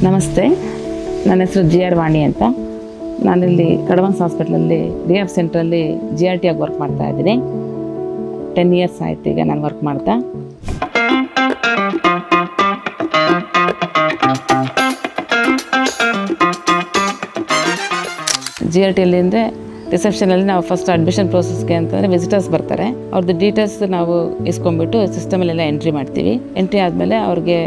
ನಮಸ್ತೆ, ನನ್ನ ಹೆಸರು GR ವಾಣಿ ಅಂತ. ನಾನಿಲ್ಲಿ ಕಡವನ್ಸ್ ಹಾಸ್ಪಿಟ್ಲಲ್ಲಿ ರಿಹ್ಯಾಬ್ ಸೆಂಟ್ರಲ್ಲಿ GRT ಆಗಿ ವರ್ಕ್ ಮಾಡ್ತಾ ಇದ್ದೀನಿ. 10 ಇಯರ್ಸ್ ಆಯ್ತು ಈಗ ನಾನು ವರ್ಕ್ ಮಾಡ್ತಾ. GRTಯಲ್ಲಿ ಅಂದರೆ ರಿಸೆಪ್ಷನಲ್ಲಿ ನಾವು ಫಸ್ಟ್ ಅಡ್ಮಿಷನ್ ಪ್ರೋಸೆಸ್ಗೆ ಅಂತಂದರೆ ವಿಸಿಟರ್ಸ್ ಬರ್ತಾರೆ. ಅವ್ರದ್ದು ಡೀಟೇಲ್ಸ್ ನಾವು ಇಸ್ಕೊಂಡ್ಬಿಟ್ಟು ಸಿಸ್ಟಮಲ್ಲೆಲ್ಲ ಎಂಟ್ರಿ ಮಾಡ್ತೀವಿ. ಎಂಟ್ರಿ ಆದಮೇಲೆ ಅವ್ರಿಗೆ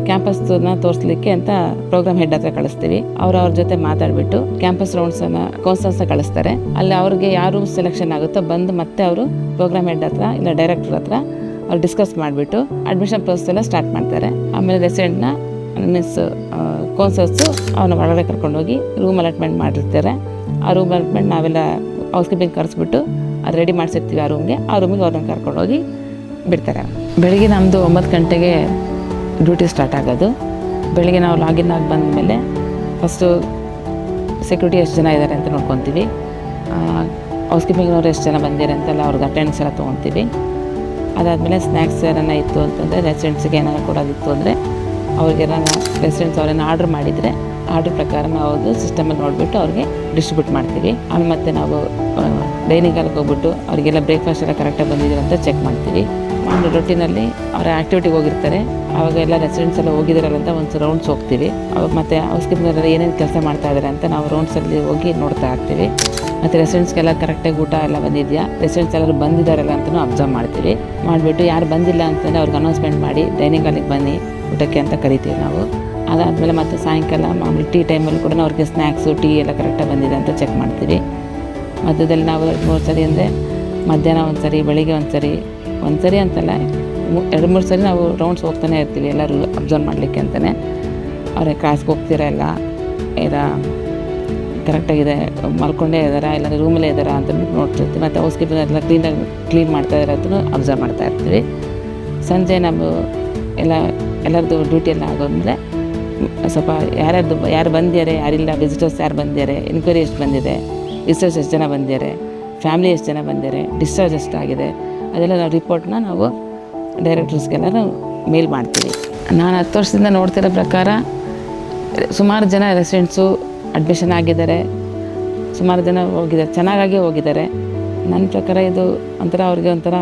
ಕ್ಯಾಂಪಸ್ನ ತೋರಿಸ್ಲಿಕ್ಕೆ ಅಂತ ಪ್ರೋಗ್ರಾಮ್ ಹೆಡ್ ಹತ್ರ ಕಳಿಸ್ತೀವಿ. ಅವ್ರ ಜೊತೆ ಮಾತಾಡಿಬಿಟ್ಟು ಕ್ಯಾಂಪಸ್ ರೌಂಡ್ಸನ್ನು ಕೌನ್ಸಲ್ಸ್ನ ಕಳಿಸ್ತಾರೆ. ಅಲ್ಲಿ ಅವ್ರಿಗೆ ಯಾರು ಸೆಲೆಕ್ಷನ್ ಆಗುತ್ತೋ ಬಂದು ಮತ್ತೆ ಅವರು ಪ್ರೋಗ್ರಾಮ್ ಹೆಡ್ ಹತ್ರ ಇಲ್ಲ ಡೈರೆಕ್ಟರ್ ಹತ್ರ ಅವ್ರು ಡಿಸ್ಕಸ್ ಮಾಡಿಬಿಟ್ಟು ಅಡ್ಮಿಷನ್ ಪ್ರೋಸೆಸ್ ಎಲ್ಲ ಸ್ಟಾರ್ಟ್ ಮಾಡ್ತಾರೆ. ಆಮೇಲೆ ರೆಸಿಡೆಂಟ್ನ ಮೀನ್ಸ್ ಕೌನ್ಸಲ್ಸು ಅವನ್ನ ಒಳಗಡೆ ಕರ್ಕೊಂಡೋಗಿ ರೂಮ್ ಅಲಾಟ್ಮೆಂಟ್ ಮಾಡಿರ್ತಾರೆ. ಆ ರೂಮ್ ಅಲಾಟ್ಮೆಂಟ್ ನಾವೆಲ್ಲ ಹೌಸ್ ಕೀಪಿಂಗ್ ಕರೆಸ್ಬಿಟ್ಟು ಅದು ರೆಡಿ ಮಾಡಿಸಿರ್ತೀವಿ. ಆ ರೂಮಿಗೆ ಅವ್ರನ್ನ ಕರ್ಕೊಂಡೋಗಿ ಬಿಡ್ತಾರೆ. ಬೆಳಿಗ್ಗೆ ನಮ್ಮದು 9 ಗಂಟೆಗೆ ಡ್ಯೂಟಿ ಸ್ಟಾರ್ಟ್ ಆಗೋದು. ಬೆಳಿಗ್ಗೆ ನಾವು ಲಾಗಿನ್ ಆಗಿ ಬಂದಮೇಲೆ ಫಸ್ಟು ಸೆಕ್ಯೂರಿಟಿ ಎಷ್ಟು ಜನ ಇದ್ದಾರೆ ಅಂತ ನೋಡ್ಕೊತೀವಿ. ಹೌಸ್ ಕೀಪಿಂಗ್ನವ್ರು ಎಷ್ಟು ಜನ ಬಂದಿದ್ದಾರೆ ಅಂತೆಲ್ಲ ಅವ್ರಿಗೆ ಅಟೆಂಡೆನ್ಸ್ ಎಲ್ಲ ತೊಗೊತೀವಿ. ಅದಾದಮೇಲೆ ಸ್ನ್ಯಾಕ್ಸ್ ಏನಾರ ಇತ್ತು ಅಂತಂದರೆ ರೆಸಿಡೆಂಟ್ಸಿಗೆ ಏನಾರು ಕೊಡೋದಿತ್ತು ಅಂದರೆ ಅವ್ರಿಗೇನಾರ ರೆಸಿಡೆಂಟ್ಸ್ ಅವ್ರೇನು ಆರ್ಡ್ರ್ ಮಾಡಿದರೆ ಆರ್ಡ್ರ್ ಪ್ರಕಾರ ನಾವು ಅದು ಸಿಸ್ಟಮಲ್ಲಿ ನೋಡಿಬಿಟ್ಟು ಅವ್ರಿಗೆ ಡಿಸ್ಟ್ರಿಬ್ಯೂಟ್ ಮಾಡ್ತೀವಿ. ಆಮೇಲೆ ಮತ್ತೆ ನಾವು ಡೈನಿಂಗ್ ಹಾಲ್ಗೆ ಹೋಗ್ಬಿಟ್ಟು ಅವರಿಗೆಲ್ಲ ಬ್ರೇಕ್ಫಾಸ್ಟ್ ಎಲ್ಲ ಕರೆಕ್ಟಾಗಿ ಬಂದಿದ್ದೀರ ಅಂತ ಚೆಕ್ ಮಾಡ್ತೀವಿ. ಒಂದು ರೊಟ್ಟಿನಲ್ಲಿ ಅವರ ಆ್ಯಕ್ಟಿವಿಟಿಗೆ ಹೋಗಿರ್ತಾರೆ. ಆವಾಗ ಎಲ್ಲ ರೆಸಿಡೆಂಟ್ಸ್ ಎಲ್ಲ ಹೋಗಿದ್ದಾರಲ್ಲ ಅಂತ ಒಂದು ರೌಂಡ್ಸ್ ಹೋಗ್ತೀವಿ. ಅವಾಗ ಮತ್ತು ಹೌಸ್ ಕೀಪಿಂಗರೆಲ್ಲ ಏನೇನು ಕೆಲಸ ಮಾಡ್ತಾ ಇದ್ದಾರೆ ಅಂತ ನಾವು ರೌಂಡ್ಸಲ್ಲಿ ಹೋಗಿ ನೋಡ್ತಾ ಇರ್ತೀವಿ. ಮತ್ತು ರೆಸಿಡೆಂಟ್ಸ್ಗೆಲ್ಲ ಕರೆಕ್ಟಾಗಿ ಊಟ ಎಲ್ಲ ಬಂದಿದೆಯಾ, ರೆಸಿಡೆಂಟ್ಸ್ ಎಲ್ಲರೂ ಬಂದಿದ್ದಾರಲ್ಲ ಅಂತಲೂ ಅಬ್ಸರ್ವ್ ಮಾಡ್ತೀವಿ. ಮಾಡಿಬಿಟ್ಟು ಯಾರು ಬಂದಿಲ್ಲ ಅಂತಂದರೆ ಅವ್ರಿಗೆ ಅನೌನ್ಸ್ಮೆಂಟ್ ಮಾಡಿ ಡೈನಿಂಗ್ ಹಾಲಿಗೆ ಬನ್ನಿ ಊಟಕ್ಕೆ ಅಂತ ಕರಿತೀವಿ ನಾವು. ಅದಾದಮೇಲೆ ಮತ್ತು ಸಾಯಂಕಾಲ ಮಾಮೂಲಿ ಟೀ ಟೈಮಲ್ಲಿ ಕೂಡ ಅವ್ರಿಗೆ ಸ್ನ್ಯಾಕ್ಸು ಟೀ ಎಲ್ಲ ಕರೆಕ್ಟಾಗಿ ಬಂದಿದೆ ಅಂತ ಚೆಕ್ ಮಾಡ್ತೀವಿ. ಮಧ್ಯದಲ್ಲಿ ನಾವು 2-3 ಸರಿ ಅಂದರೆ ಮಧ್ಯಾಹ್ನ ಒಂದು ಸರಿ, ಬೆಳಿಗ್ಗೆ ಒಂದು ಸರಿ ಅಂತಲ್ಲ 2-3 ಸರಿ ನಾವು ರೌಂಡ್ಸ್ ಹೋಗ್ತಾನೆ ಇರ್ತೀವಿ ಎಲ್ಲರೂ ಅಬ್ಸರ್ವ್ ಮಾಡಲಿಕ್ಕೆ ಅಂತಲೇ. ಅವ್ರಿಗೆ ಕ್ಲಾಸ್ಗೆ ಹೋಗ್ತೀರಾ ಇಲ್ಲ ಕರೆಕ್ಟಾಗಿದೆ, ಮಲ್ಕೊಂಡೇ ಇದ್ದಾರಾ ಇಲ್ಲ ರೂಮಲ್ಲೇ ಇದ್ದಾರಾ ಅಂತ ನೋಡ್ತಿರ್ತೀವಿ. ಮತ್ತು ಹೌಸ್ ಕೀಪಿಂಗ್ ಎಲ್ಲ ಕ್ಲೀನ್ ಮಾಡ್ತಾ ಇದ್ದಾರೆ ಅಂತ ಅಬ್ಸರ್ವ್ ಮಾಡ್ತಾ ಇರ್ತೀವಿ. ಸಂಜೆ ನಾವು ಎಲ್ಲರದ್ದು ಡ್ಯೂಟಿ ಎಲ್ಲ ಆಗೋದ್ಮೇಲೆ ಸ್ವಲ್ಪ ಯಾರು ಬಂದಿದ್ದಾರೆ ಯಾರಿಲ್ಲ, ವಿಸಿಟರ್ಸ್ ಯಾರು ಬಂದಿದ್ದಾರೆ, ಎನ್ಕ್ವೈರಿ ಎಷ್ಟು ಬಂದಿದೆ, ವಿಸಿಟರ್ಸ್ ಎಷ್ಟು ಜನ ಬಂದಿದ್ದಾರೆ, ಫ್ಯಾಮಿಲಿ ಎಷ್ಟು ಜನ ಬಂದಿದ್ದಾರೆ, ಡಿಸ್ಚಾರ್ಜ್ ಎಷ್ಟಾಗಿದೆ, ಅದೆಲ್ಲ ನಾವು ರಿಪೋರ್ಟ್ನ ನಾವು ಡೈರೆಕ್ಟರ್ಸ್ಗೆಲ್ಲ ನಾವು ಮೇಲ್ ಮಾಡ್ತೀವಿ. ನಾನು 10 ವರ್ಷದಿಂದ ನೋಡ್ತಿರೋ ಪ್ರಕಾರ ಸುಮಾರು ಜನ ರೆಸಿಡೆಂಟ್ಸು ಅಡ್ಮಿಷನ್ ಆಗಿದ್ದಾರೆ, ಸುಮಾರು ಜನ ಹೋಗಿದ್ದಾರೆ, ಚೆನ್ನಾಗೇ ಹೋಗಿದ್ದಾರೆ. ನನ್ನ ಪ್ರಕಾರ ಇದು ಒಂಥರ ಅವ್ರಿಗೆ ಒಂಥರ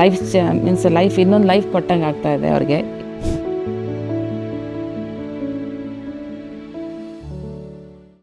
ಲೈಫ್ ಮೀನ್ಸ್ ಇನ್ನೊಂದು ಲೈಫ್ ಕೊಟ್ಟಂಗೆ ಆಗ್ತಾಯಿದೆ ಅವ್ರಿಗೆ.